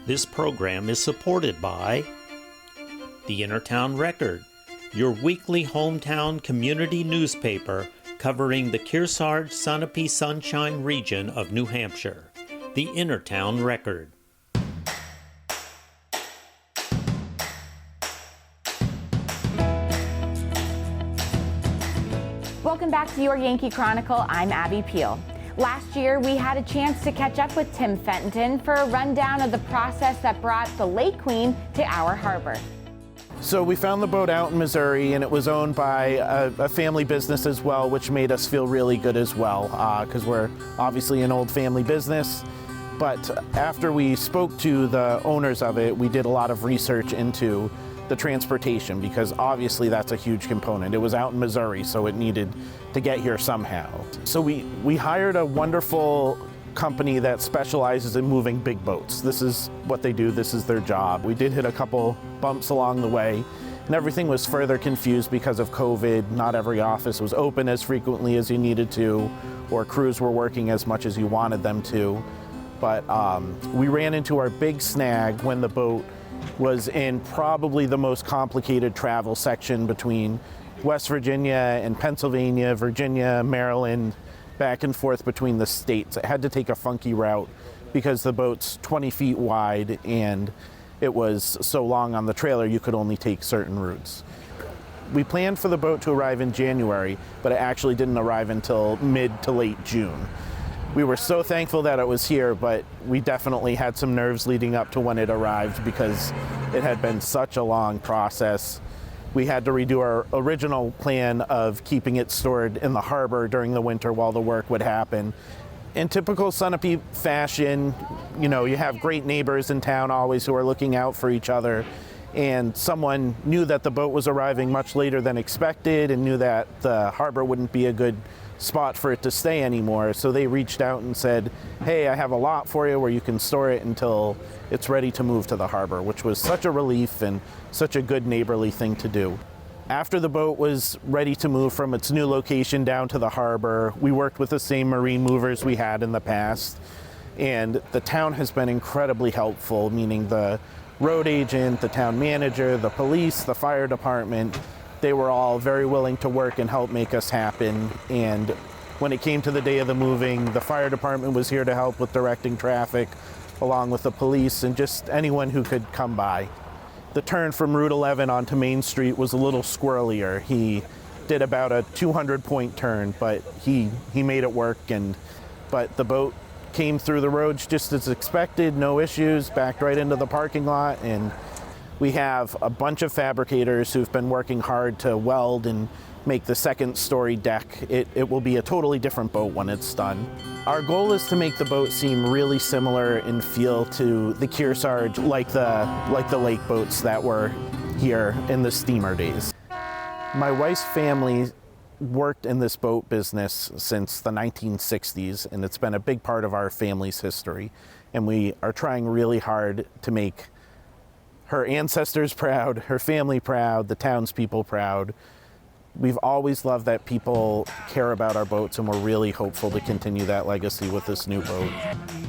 This program is supported by the Intertown Record, your weekly hometown community newspaper covering the Kearsarge Sunapee Sunshine region of New Hampshire. The Intertown Record. Welcome back to your Yankee Chronicle. I'm Abby Peel. Last year, we had a chance to catch up with Tim Fenton for a rundown of the process that brought the Lake Queen to our harbor. So we found the boat out in Missouri, and it was owned by a family business as well, which made us feel really good as well, because we're obviously an old family business. But after we spoke to the owners of it, we did a lot of research into the transportation, because obviously that's a huge component. It was out in Missouri, so it needed to get here somehow. So we hired a wonderful company that specializes in moving big boats. This is what they do, this is their job. We did hit a couple bumps along the way, and everything was further confused because of COVID. Not every office was open as frequently as you needed to, or crews were working as much as you wanted them to. But we ran into our big snag when the boat was in probably the most complicated travel section between West Virginia and Pennsylvania, Virginia, Maryland, back and forth between the states. It had to take a funky route because the boat's 20 feet wide and it was so long on the trailer you could only take certain routes. We planned for the boat to arrive in January, but it actually didn't arrive until mid to late June. We were so thankful that it was here, but we definitely had some nerves leading up to when it arrived because it had been such a long process. We had to redo our original plan of keeping it stored in the harbor during the winter while the work would happen. In typical Sunapee fashion, you know, you have great neighbors in town always who are looking out for each other. And someone knew that the boat was arriving much later than expected and knew that the harbor wouldn't be a good spot for it to stay anymore. So they reached out and said, hey, I have a lot for you where you can store it until it's ready to move to the harbor, which was such a relief and such a good neighborly thing to do. After the boat was ready to move from its new location down to the harbor, we worked with the same marine movers we had in the past. And the town has been incredibly helpful, meaning the road agent, the town manager, the police, the fire department. They were all very willing to work and help make us happen. And when it came to the day of the moving, the fire department was here to help with directing traffic, along with the police and just anyone who could come by. The turn from Route 11 onto Main Street was a little squirrelier. He did about a 200-point turn, but he made it work. But the boat came through the roads just as expected, no issues, backed right into the parking lot. And we have a bunch of fabricators who've been working hard to weld and make the second story deck. It will be a totally different boat when it's done. Our goal is to make the boat seem really similar in feel to the Kearsarge, like the lake boats that were here in the steamer days. My wife's family worked in this boat business since the 1960s, and it's been a big part of our family's history. And we are trying really hard to make her ancestors proud, her family proud, the townspeople proud. We've always loved that people care about our boats, and we're really hopeful to continue that legacy with this new boat.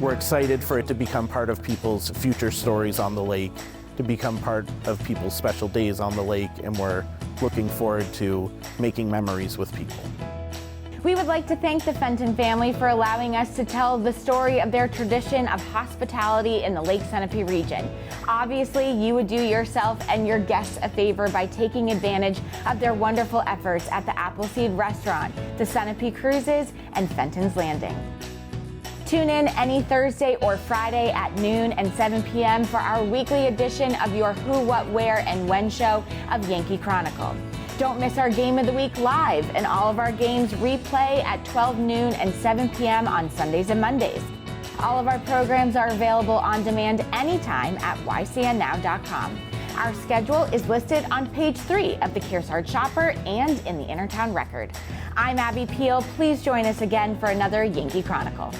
We're excited for it to become part of people's future stories on the lake, to become part of people's special days on the lake, and we're looking forward to making memories with people. We would like to thank the Fenton family for allowing us to tell the story of their tradition of hospitality in the Lake Sunapee region. Obviously, you would do yourself and your guests a favor by taking advantage of their wonderful efforts at the Appleseed Restaurant, the Sunapee Cruises, and Fenton's Landing. Tune in any Thursday or Friday at noon and 7 p.m. for our weekly edition of your Who, What, Where, and When show of Yankee Chronicle. Don't miss our Game of the Week live, and all of our games replay at 12 noon and 7 p.m. on Sundays and Mondays. All of our programs are available on demand anytime at ycnnow.com. Our schedule is listed on page 3 of the Kearsarge Shopper and in the Intertown Record. I'm Abby Peel. Please join us again for another Yankee Chronicle.